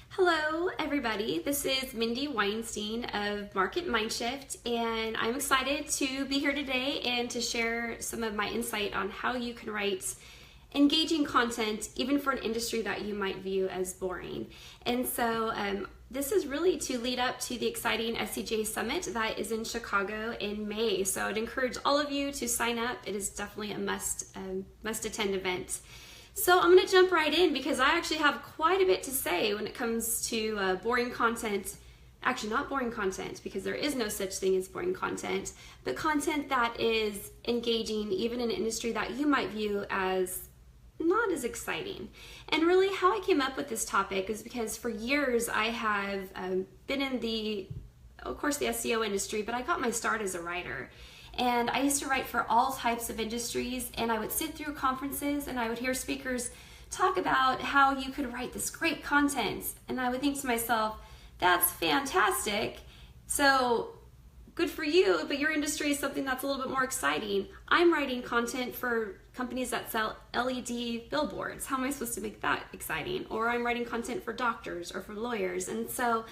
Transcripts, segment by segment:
Hello everybody, this is Mindy Weinstein of Market Mindshift, and I'm excited to be here today and to share some of my insight on how you can write engaging content even for an industry that you might view as boring. And so this is really to lead up to the exciting SEJ Summit that is in Chicago in May. So I'd encourage all of you to sign up. It is definitely a must attend event. So I'm going to jump right in because I actually have quite a bit to say when it comes to boring content. Actually, not boring content, because there is no such thing as boring content, but content that is engaging even in an industry that you might view as not as exciting. And really how I came up with this topic is because for years I have been in the SEO industry, but I got my start as a writer. And I used to write for all types of industries, and I would sit through conferences and I would hear speakers talk about how you could write this great content. And I would think to myself, that's fantastic. So good for you, but your industry is something that's a little bit more exciting. I'm writing content for companies that sell LED billboards. How am I supposed to make that exciting? Or I'm writing content for doctors or for lawyers. And so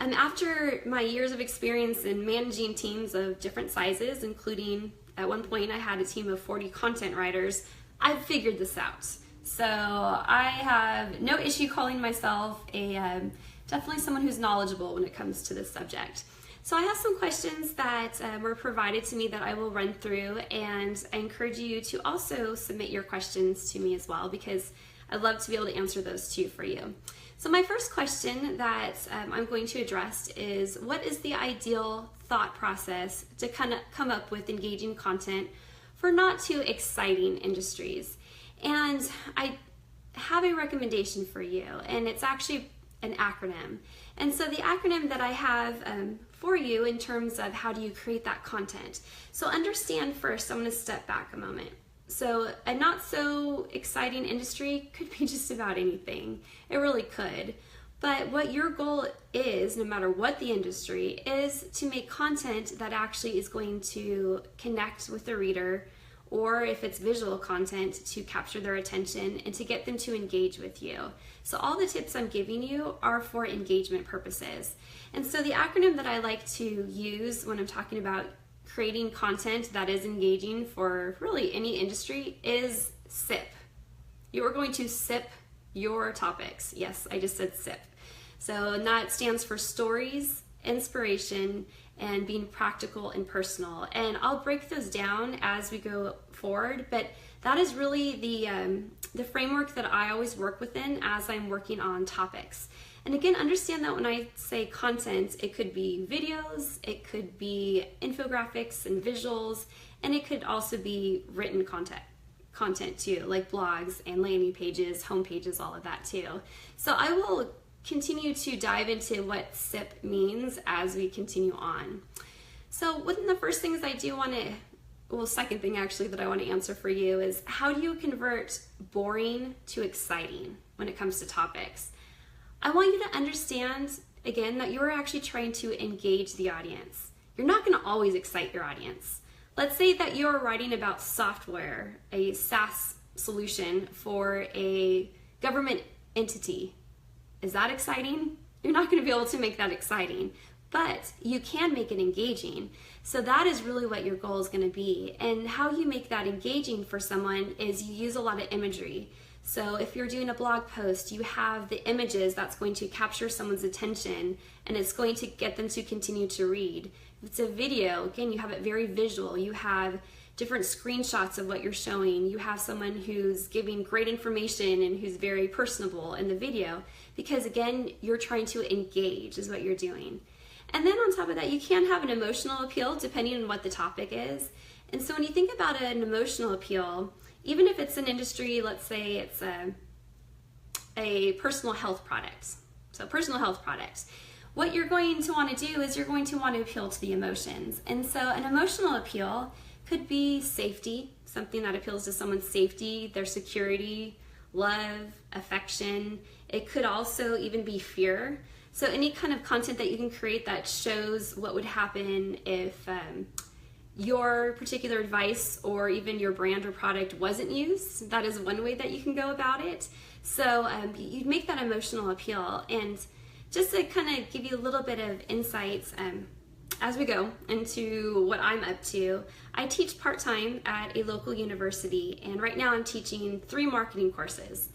after my years of experience in managing teams of different sizes, including at one point I had a team of 40 content writers, I've figured this out. So I have no issue calling myself definitely someone who's knowledgeable when it comes to this subject. So I have some questions that were provided to me that I will run through, and I encourage you to also submit your questions to me as well, because I'd love to be able to answer those too for you. So my first question that I'm going to address is, what is the ideal thought process to kind of come up with engaging content for not too exciting industries? And I have a recommendation for you, and it's actually an acronym. And so the acronym that I have for you in terms of how do you create that content. So understand first, I'm going to step back a moment. So a not so exciting industry could be just about anything. It really could. But what your goal is, no matter what the industry, is to make content that actually is going to connect with the reader, or if it's visual content, to capture their attention and to get them to engage with you. So all the tips I'm giving you are for engagement purposes. And so the acronym that I like to use when I'm talking about creating content that is engaging for really any industry is SIP. You are going to SIP your topics. Yes, I just said SIP. So and that stands for stories, inspiration, and being practical and personal. And I'll break those down as we go forward, but that is really the framework that I always work within as I'm working on topics. And again, understand that when I say content, it could be videos, it could be infographics and visuals, and it could also be written content too, like blogs and landing pages, home pages, all of that too. So I will continue to dive into what SIP means as we continue on. So one of the first things I do want to, second thing actually that I want to answer for you is, how do you convert boring to exciting when it comes to topics? I want you to understand, again, that you're actually trying to engage the audience. You're not going to always excite your audience. Let's say that you're writing about software, a SaaS solution for a government entity. Is that exciting? You're not going to be able to make that exciting, but you can make it engaging. So that is really what your goal is going to be. And how you make that engaging for someone is you use a lot of imagery. So if you're doing a blog post, you have the images that's going to capture someone's attention, and it's going to get them to continue to read. If it's a video, again, you have it very visual. You have different screenshots of what you're showing. You have someone who's giving great information and who's very personable in the video, because again, you're trying to engage is what you're doing. And then on top of that, you can have an emotional appeal depending on what the topic is. And so when you think about an emotional appeal, even if it's an industry, let's say it's a personal health product. So personal health products. What you're going to want to do is you're going to want to appeal to the emotions. And so an emotional appeal could be safety, something that appeals to someone's safety, their security, love, affection. It could also even be fear. So any kind of content that you can create that shows what would happen if your particular advice or even your brand or product wasn't used. That is one way that you can go about it. So you'd make that emotional appeal. And just to kind of give you a little bit of insights as we go into what I'm up to. I teach part-time at a local university, and right now I'm teaching 3 marketing courses.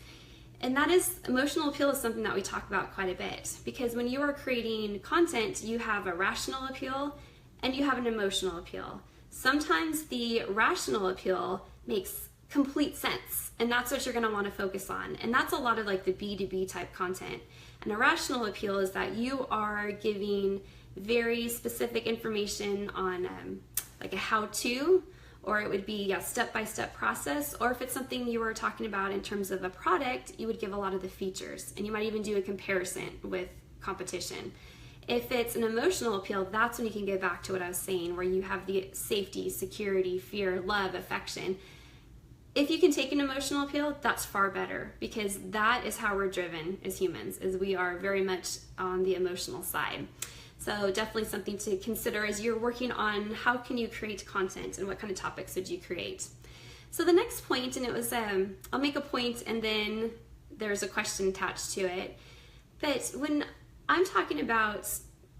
And that is, emotional appeal is something that we talk about quite a bit, because when you are creating content, you have a rational appeal and you have an emotional appeal. Sometimes the rational appeal makes complete sense, and that's what you're going to want to focus on. And that's a lot of like the B2B type content. And a rational appeal is that you are giving very specific information on like a how-to, or it would be a step-by-step process, or if it's something you were talking about in terms of a product, you would give a lot of the features, and you might even do a comparison with competition. If it's an emotional appeal, that's when you can go back to what I was saying, where you have the safety, security, fear, love, affection. If you can take an emotional appeal, that's far better, because that is how we're driven as humans, is we are very much on the emotional side. So definitely something to consider as you're working on how can you create content and what kind of topics would you create. So the next point, and it was, I'll make a point and then there's a question attached to it. But when I'm talking about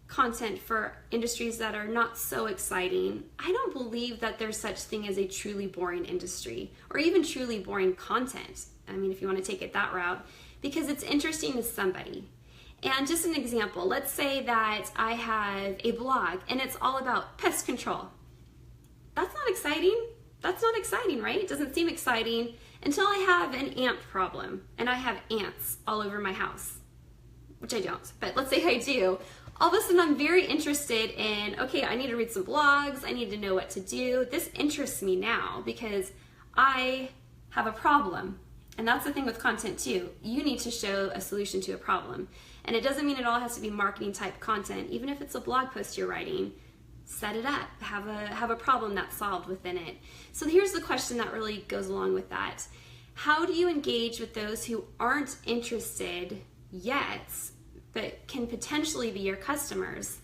content for industries that are not so exciting, I don't believe that there's such thing as a truly boring industry or even truly boring content. I mean, if you want to take it that route, because it's interesting to somebody. And just an example, let's say that I have a blog and it's all about pest control. That's not exciting. That's not exciting, right? It doesn't seem exciting until I have an ant problem and I have ants all over my house, which I don't, but let's say I do. All of a sudden I'm very interested in, okay, I need to read some blogs, I need to know what to do. This interests me now because I have a problem. And that's the thing with content too. You need to show a solution to a problem. And it doesn't mean it all has to be marketing type content. Even if it's a blog post you're writing, set it up, have a problem that's solved within it. So here's the question that really goes along with that. How do you engage with those who aren't interested yet, but can potentially be your customers?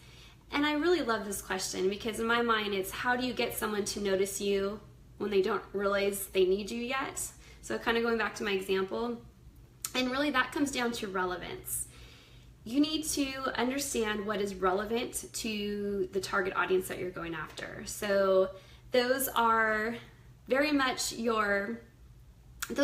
And I really love this question, because in my mind it's, how do you get someone to notice you when they don't realize they need you yet? So kind of going back to my example, and really that comes down to relevance. You need to understand what is relevant to the target audience that you're going after. So those are very much your, so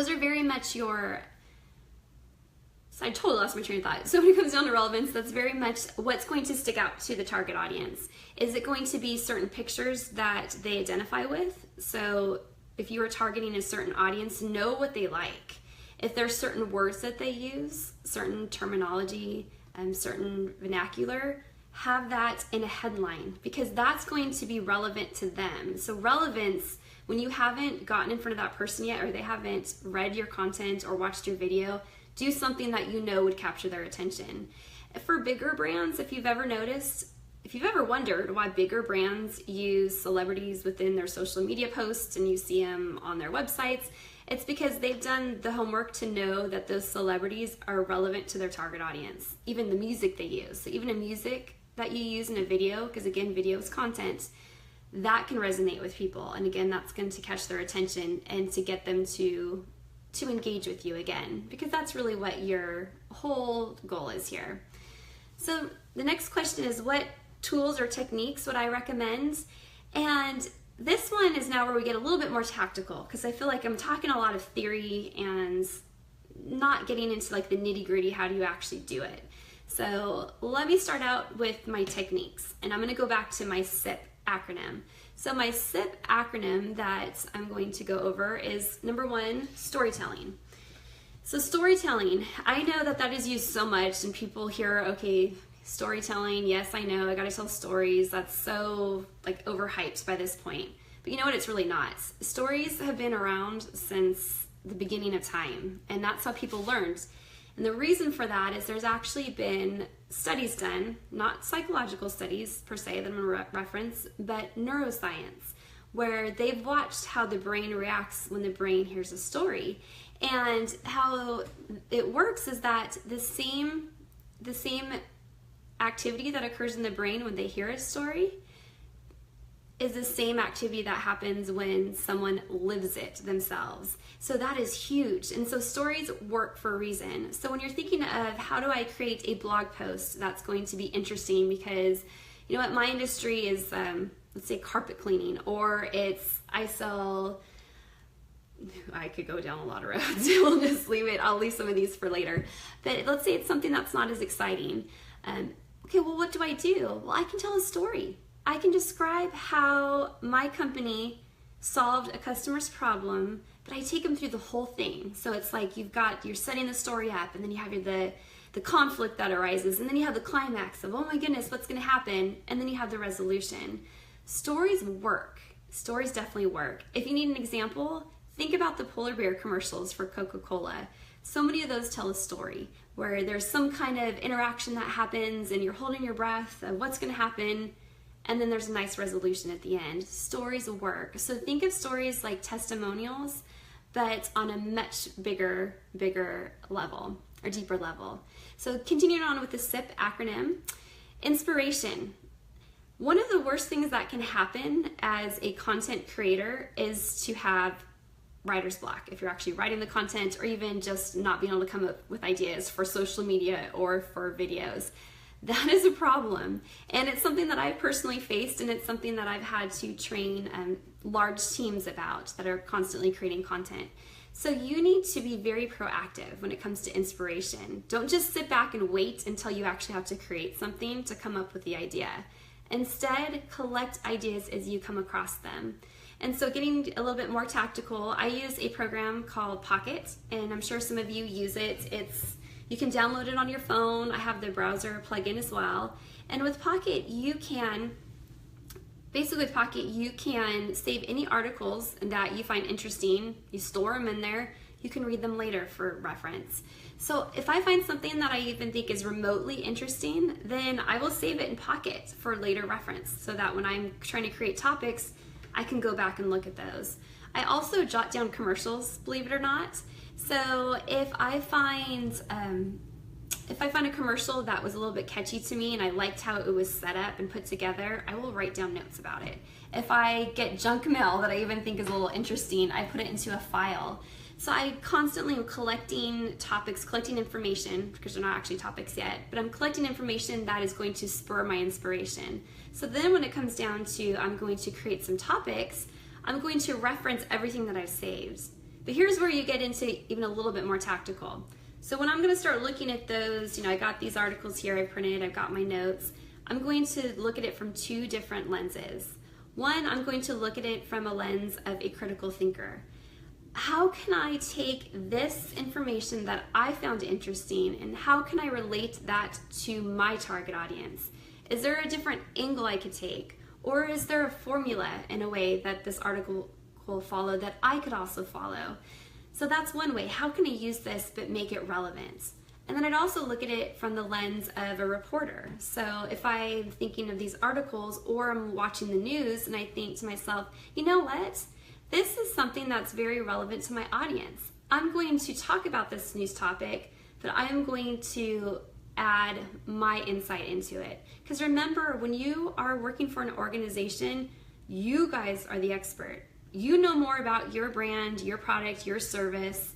I totally lost my train of thought. So when it comes down to relevance, that's very much what's going to stick out to the target audience. Is it going to be certain pictures that they identify with? So if you are targeting a certain audience, know what they like. If there's certain words that they use, certain terminology, certain vernacular, have that in a headline, because that's going to be relevant to them. So relevance, when you haven't gotten in front of that person yet, or they haven't read your content or watched your video, do something that you know would capture their attention. For bigger brands, if you've ever noticed, if you've ever wondered why bigger brands use celebrities within their social media posts and you see them on their websites, it's because they've done the homework to know that those celebrities are relevant to their target audience. Even the music they use. So even a music that you use in a video, because again, video is content, that can resonate with people. And again, that's going to catch their attention and to get them to engage with you again, because that's really what your whole goal is here. So the next question is, what tools or techniques would I recommend? And this one is now where we get a little bit more tactical, because I feel like I'm talking a lot of theory and not getting into like the nitty-gritty, how do you actually do it? So let me start out with my techniques, and I'm going to go back to my SIP acronym. So my SIP acronym that I'm going to go over is number 1, storytelling. So storytelling, I know that is used so much, and people hear, okay, storytelling, yes, I know, I gotta tell stories. That's so like overhyped by this point. But you know what, it's really not. Stories have been around since the beginning of time, and that's how people learned. And the reason for that is there's actually been studies done, not psychological studies per se that I'm gonna reference, but neuroscience, where they've watched how the brain reacts when the brain hears a story. And how it works is that the same activity that occurs in the brain when they hear a story is the same activity that happens when someone lives it themselves. So that is huge. And so stories work for a reason. So when you're thinking of how do I create a blog post that's going to be interesting, because you know what, my industry is, let's say carpet cleaning, or I could go down a lot of roads. We'll just leave it. I'll leave some of these for later. But let's say it's something that's not as exciting. Okay, well, what do? Well, I can tell a story. I can describe how my company solved a customer's problem, but I take them through the whole thing. So it's like you're setting the story up, and then you have the conflict that arises, and then you have the climax of, oh my goodness, what's going to happen? And then you have the resolution. Stories work. Stories definitely work. If you need an example, think about the polar bear commercials for Coca-Cola. So many of those tell a story where there's some kind of interaction that happens and you're holding your breath of what's going to happen, and then there's a nice resolution at the end. Stories work. So think of stories like testimonials, but on a much bigger level or deeper level. So continuing on with the SIP acronym, inspiration. One of the worst things that can happen as a content creator is to have writer's block. If you're actually writing the content, or even just not being able to come up with ideas for social media or for videos. That is a problem, and it's something that I've personally faced, and it's something that I've had to train large teams about that are constantly creating content. So you need to be very proactive when it comes to inspiration. Don't just sit back and wait until you actually have to create something to come up with the idea. Instead, collect ideas as you come across them. And so getting a little bit more tactical, I use a program called Pocket, and I'm sure some of you use it. You can download it on your phone. I have the browser plugin as well. And with Pocket, you can save any articles that you find interesting. You store them in there. You can read them later for reference. So if I find something that I even think is remotely interesting, then I will save it in Pocket for later reference, so that when I'm trying to create topics, I can go back and look at those. I also jot down commercials, believe it or not. So if I find a commercial that was a little bit catchy to me and I liked how it was set up and put together, I will write down notes about it. If I get junk mail that I even think is a little interesting, I put it into a file. So I constantly am collecting topics, collecting information, because they're not actually topics yet, but I'm collecting information that is going to spur my inspiration. So then when it comes down to I'm going to create some topics, I'm going to reference everything that I've saved. But here's where you get into even a little bit more tactical. So when I'm going to start looking at those, I got these articles here I printed, I've got my notes, I'm going to look at it from two different lenses. One, I'm going to look at it from a lens of a critical thinker. How can I take this information that I found interesting, and how can I relate that to my target audience? Is there a different angle I could take? Or is there a formula in a way that this article will follow that I could also follow? So that's one way. How can I use this but make it relevant? And then I'd also look at it from the lens of a reporter. So if I'm thinking of these articles, or I'm watching the news and I think to myself, you know what? This is something that's very relevant to my audience. I'm going to talk about this news topic, but I am going to add my insight into it. Because remember, when you are working for an organization, you guys are the expert. You know more about your brand, your product, your service,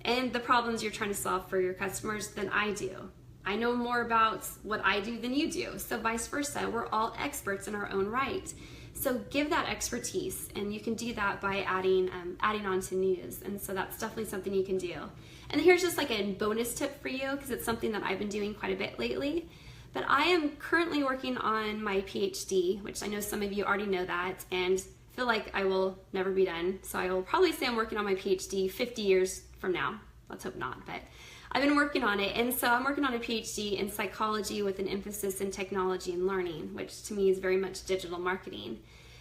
and the problems you're trying to solve for your customers than I do. I know more about what I do than you do. So vice versa, we're all experts in our own right. So give that expertise, and you can do that by adding on to news. And so that's definitely something you can do. And here's just like a bonus tip for you, because it's something that I've been doing quite a bit lately. But I am currently working on my PhD, which I know some of you already know that, and feel like I will never be done. So I will probably say I'm working on my PhD 50 years from now. Let's hope not, but I've been working on it. And so I'm working on a PhD in psychology with an emphasis in technology and learning, which to me is very much digital marketing.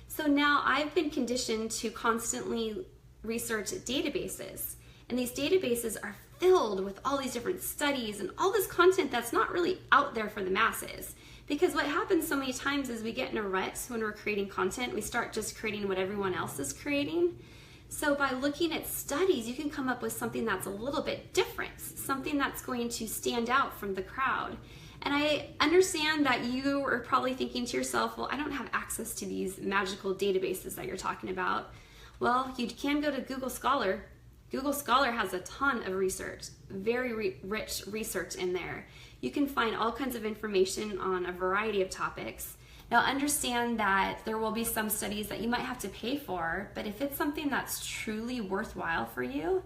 So now I've been conditioned to constantly research databases. And these databases are filled with all these different studies and all this content that's not really out there for the masses. Because what happens so many times is we get in a rut when we're creating content. We start just creating what everyone else is creating. So by looking at studies, you can come up with something that's a little bit different, something that's going to stand out from the crowd. And I understand that you are probably thinking to yourself, well, I don't have access to these magical databases that you're talking about. Well, you can go to Google Scholar. Google Scholar has a ton of research, very rich research in there. You can find all kinds of information on a variety of topics. Now understand that there will be some studies that you might have to pay for, but if it's something that's truly worthwhile for you,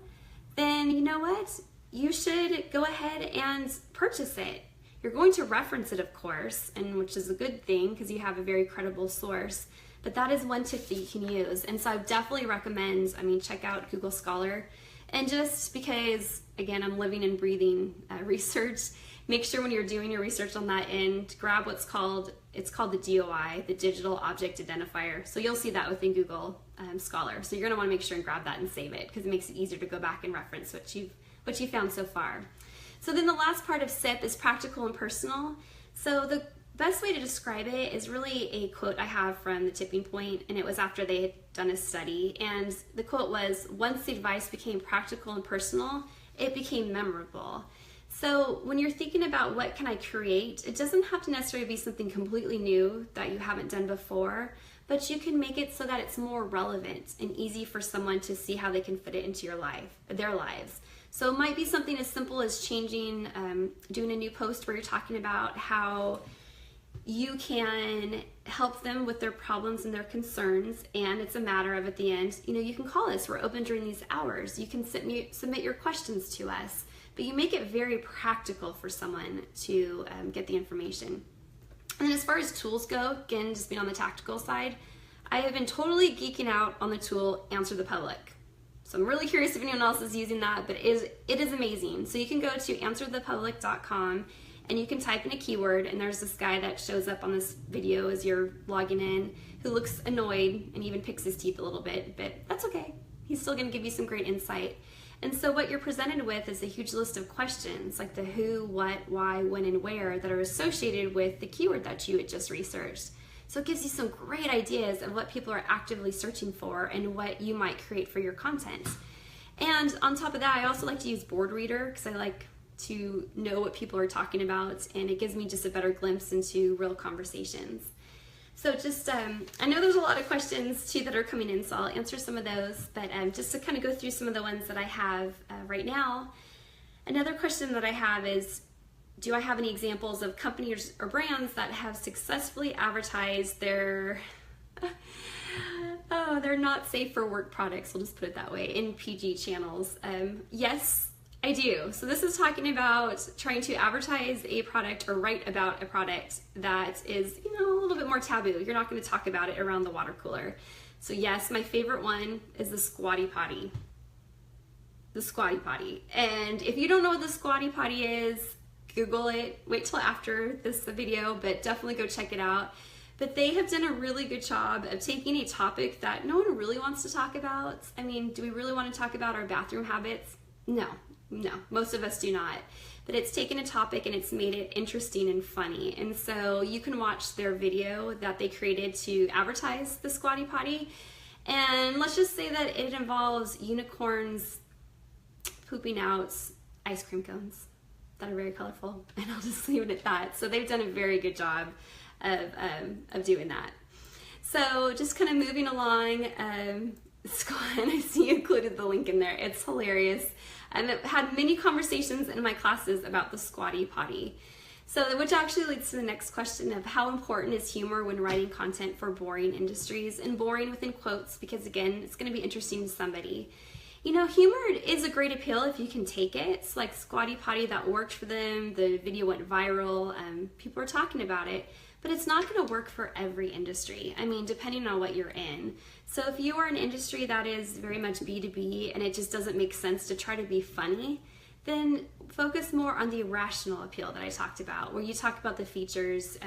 then you know what? You should go ahead and purchase it. You're going to reference it, of course, and which is a good thing because you have a very credible source, but that is one tip that you can use. And so I definitely recommend, check out Google Scholar. And just because, again, I'm living and breathing research, make sure when you're doing your research on that end, grab it's called the DOI, the Digital Object Identifier. So you'll see that within Google Scholar. So you're gonna wanna make sure and grab that and save it because it makes it easier to go back and reference what you found so far. So then the last part of SIP is practical and personal. So the best way to describe it is really a quote I have from The Tipping Point, and it was after they had done a study. And the quote was, "Once the advice became practical and personal, it became memorable." So when you're thinking about what can I create, it doesn't have to necessarily be something completely new that you haven't done before, but you can make it so that it's more relevant and easy for someone to see how they can fit it into their lives. So it might be something as simple as changing, doing a new post where you're talking about how you can help them with their problems and their concerns, and it's a matter of at the end, you can call us. We're open during these hours. You can submit your questions to us, but you make it very practical for someone to get the information. And then as far as tools go, again, just being on the tactical side, I have been totally geeking out on the tool Answer the Public. So I'm really curious if anyone else is using that, but it is amazing. So you can go to answerthepublic.com and you can type in a keyword, and there's this guy that shows up on this video as you're logging in who looks annoyed and even picks his teeth a little bit, but that's okay. He's still gonna give you some great insight. And so what you're presented with is a huge list of questions like the who, what, why, when, and where that are associated with the keyword that you had just researched. So it gives you some great ideas of what people are actively searching for and what you might create for your content. And on top of that, I also like to use Board Reader because I like to know what people are talking about, and it gives me just a better glimpse into real conversations. So just, I know there's a lot of questions too that are coming in, so I'll answer some of those, but just to kind of go through some of the ones that I have right now. Another question that I have is, do I have any examples of companies or brands that have successfully advertised their, they're not safe for work products, we'll just put it that way, in PG channels? Yes, I do. So this is talking about trying to advertise a product or write about a product that is, a little bit more taboo. You're not going to talk about it around the water cooler. So yes, my favorite one is the Squatty Potty. The Squatty Potty. And if you don't know what the Squatty Potty is, Google it. Wait till after this video, but definitely go check it out. But they have done a really good job of taking a topic that no one really wants to talk about. Do we really want to talk about our bathroom habits? No, most of us do not. But it's taken a topic and it's made it interesting and funny. And so you can watch their video that they created to advertise the Squatty Potty. And let's just say that it involves unicorns pooping out ice cream cones that are very colorful. And I'll just leave it at that. So they've done a very good job of doing that. So just kind of moving along, and I see you included the link in there. It's hilarious. I've had many conversations in my classes about the Squatty Potty. So, which actually leads to the next question of how important is humor when writing content for boring industries, and boring within quotes, because again, it's going to be interesting to somebody. Humor is a great appeal if you can take it. It's like Squatty Potty, that worked for them. The video went viral. People are talking about it. But it's not going to work for every industry. Depending on what you're in. So if you are an industry that is very much B2B and it just doesn't make sense to try to be funny, then focus more on the rational appeal that I talked about, where you talk about the features,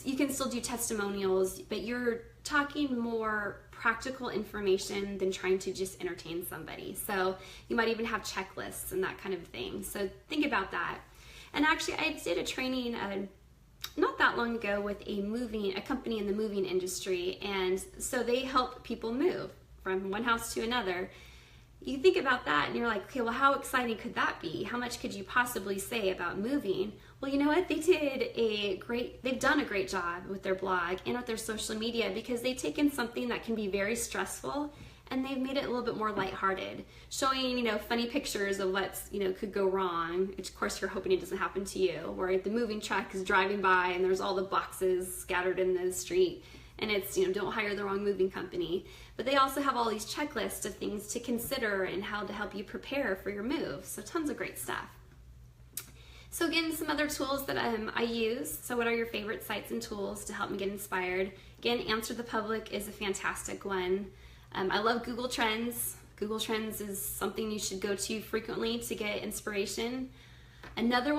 you can still do testimonials, but you're talking more practical information than trying to just entertain somebody. So you might even have checklists and that kind of thing. So think about that. And actually, I did a training not that long ago with a company in the moving industry, and so they help people move from one house to another. you think about that and you're like, okay, well, how exciting could that be? How much could you possibly say about moving? Well, you know what? They've done a great job with their blog and with their social media, because they've taken something that can be very stressful and they've made it a little bit more lighthearted, showing, funny pictures of what's, could go wrong, which of course you're hoping it doesn't happen to you, where the moving truck is driving by and there's all the boxes scattered in the street, and it's, don't hire the wrong moving company. But they also have all these checklists of things to consider and how to help you prepare for your move. So tons of great stuff. So again, some other tools that I use. So what are your favorite sites and tools to help me get inspired? Again, Answer the Public is a fantastic one. I love Google Trends. Google Trends is something you should go to frequently to get inspiration. Another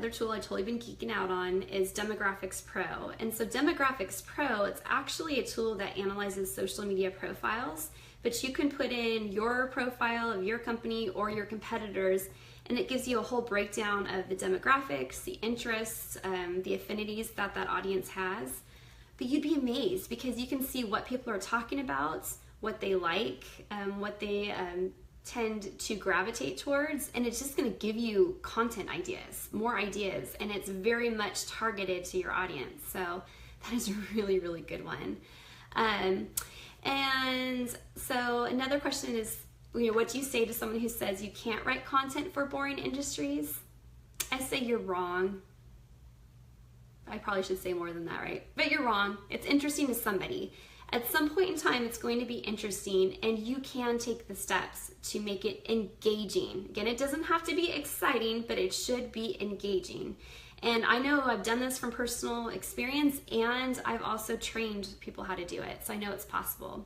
tool I've totally been geeking out on is Demographics Pro. And so Demographics Pro, it's actually a tool that analyzes social media profiles, but you can put in your profile of your company or your competitors, and it gives you a whole breakdown of the demographics, the interests, the affinities that audience has. But you'd be amazed, because you can see what people are talking about, what they like, what they tend to gravitate towards, and it's just going to give you content ideas, more ideas, and it's very much targeted to your audience. So that is a really, really good one. And so another question is, what do you say to someone who says you can't write content for boring industries? I say you're wrong. I probably should say more than that, right? But you're wrong. It's interesting to somebody. At some point in time, it's going to be interesting, and you can take the steps to make it engaging. Again, it doesn't have to be exciting, but it should be engaging. And I know I've done this from personal experience, and I've also trained people how to do it, so I know it's possible.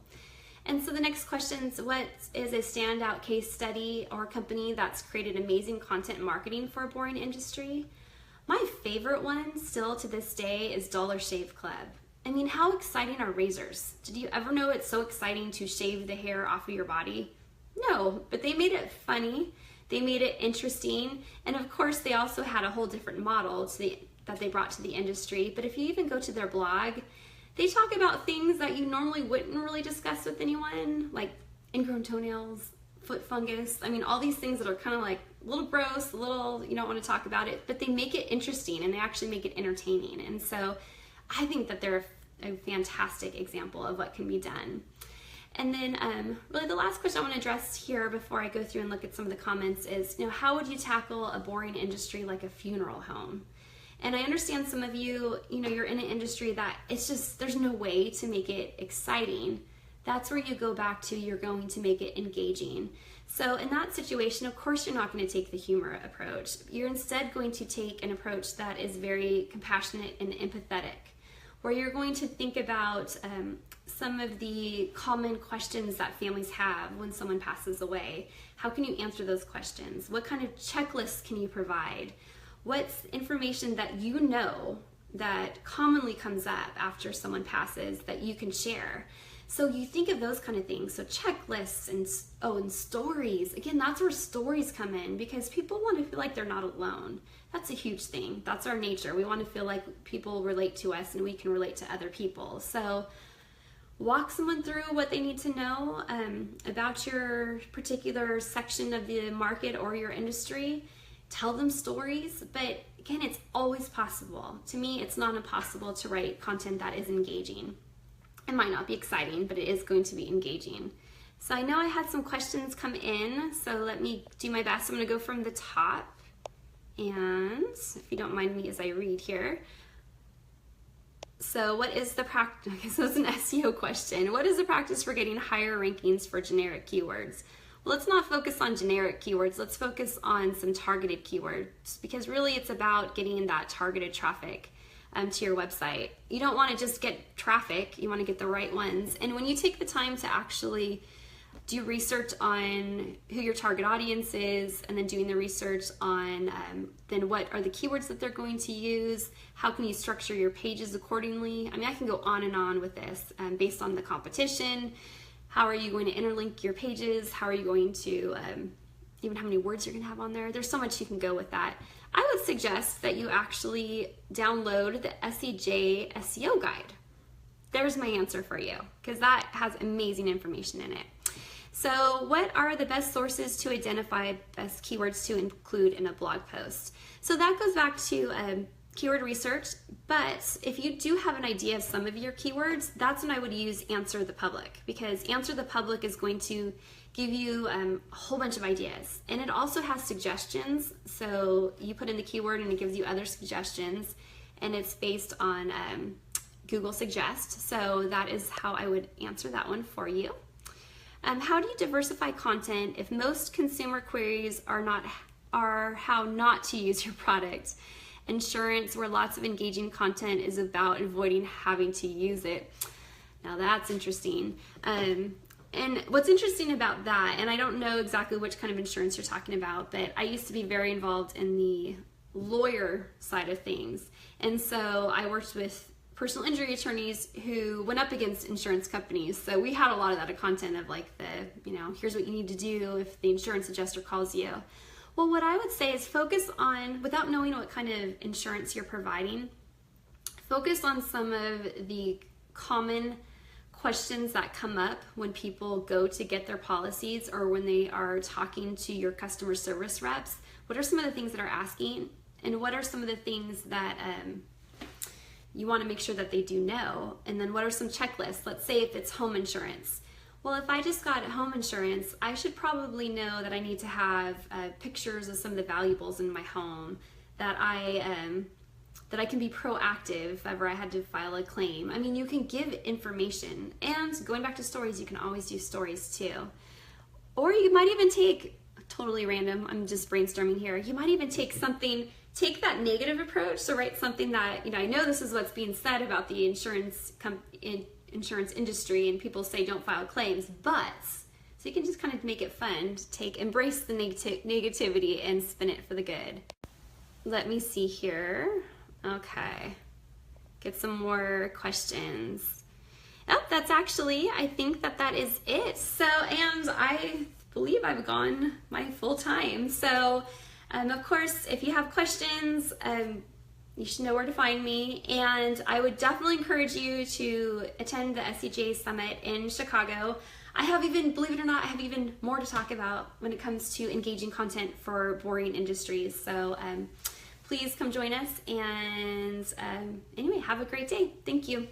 And so the next question is, what is a standout case study or company that's created amazing content marketing for a boring industry? My favorite one still to this day is Dollar Shave Club. I mean, how exciting are razors? Did you ever know it's so exciting to shave the hair off of your body? No, but they made it funny, they made it interesting, and of course they also had a whole different model that they brought to the industry. But if you even go to their blog, they talk about things that you normally wouldn't really discuss with anyone, like ingrown toenails, foot fungus. I mean, all these things that are kind of like a little gross, a little, you don't want to talk about it, but they make it interesting and they actually make it entertaining. And so I think that they're a fantastic example of what can be done. And then really the last question I want to address here before I go through and look at some of the comments is, how would you tackle a boring industry like a funeral home? And I understand some of you, you're in an industry that it's just, there's no way to make it exciting. That's where you go back to, you're going to make it engaging. So in that situation, of course, you're not going to take the humor approach. You're instead going to take an approach that is very compassionate and empathetic, where you're going to think about some of the common questions that families have when someone passes away. How can you answer those questions? What kind of checklists can you provide? What's information that you know that commonly comes up after someone passes that you can share? So you think of those kind of things. So checklists and stories. Again, that's where stories come in, because people want to feel like they're not alone. That's a huge thing. That's our nature. We want to feel like people relate to us and we can relate to other people. So walk someone through what they need to know about your particular section of the market or your industry. Tell them stories, but again, it's always possible. To me, it's not impossible to write content that is engaging. It might not be exciting, but it is going to be engaging. So I know I had some questions come in, so let me do my best. I'm going to go from the top, and if you don't mind me as I read here. So what is the practice? Okay, so it's an SEO question. What is the practice for getting higher rankings for generic keywords? Well, let's not focus on generic keywords. Let's focus on some targeted keywords, because really it's about getting that targeted traffic to your website. You don't want to just get traffic, you want to get the right ones. And when you take the time to actually do research on who your target audience is, and then doing the research on then what are the keywords that they're going to use, how can you structure your pages accordingly. I mean, I can go on and on with this based on the competition. How are you going to interlink your pages? How are you going to, even how many words you're going to have on there? There's so much you can go with that. I would suggest that you actually download the SEJ SEO guide. There's my answer for you, because that has amazing information in it. So what are the best sources to identify best keywords to include in a blog post? So that goes back to keyword research, but if you do have an idea of some of your keywords, that's when I would use Answer the Public, because Answer the Public is going to give you a whole bunch of ideas. And it also has suggestions, so you put in the keyword and it gives you other suggestions, and it's based on Google Suggest. So that is how I would answer that one for you. How do you diversify content if most consumer queries are how not to use your product? Insurance, where lots of engaging content is about avoiding having to use it. Now that's interesting. And what's interesting about that, and I don't know exactly which kind of insurance you're talking about, but I used to be very involved in the lawyer side of things. And so I worked with personal injury attorneys who went up against insurance companies. So we had a lot of that content of like here's what you need to do if the insurance adjuster calls you. Well, what I would say is focus on, without knowing what kind of insurance you're providing, focus on some of the common questions that come up when people go to get their policies or when they are talking to your customer service reps. What are some of the things that are asking, and what are some of the things that you want to make sure that they do know? And then what are some checklists? Let's say if it's home insurance. Well, if I just got home insurance, I should probably know that I need to have pictures of some of the valuables in my home, that I can be proactive if ever I had to file a claim. I mean, you can give information, and going back to stories, you can always do stories too. Or you might even take, totally random, I'm just brainstorming here, you might even take that negative approach, so write something that, I know this is what's being said about the insurance industry, and people say don't file claims, but, so you can just kind of make it fun, embrace the negativity and spin it for the good. Let me see here. Okay, get some more questions. Oh, that's actually, I think that is it. So, and I believe I've gone my full time. So, of course, if you have questions, you should know where to find me. And I would definitely encourage you to attend the SEJ Summit in Chicago. Believe it or not, I have even more to talk about when it comes to engaging content for boring industries. So please come join us. And anyway, have a great day. Thank you.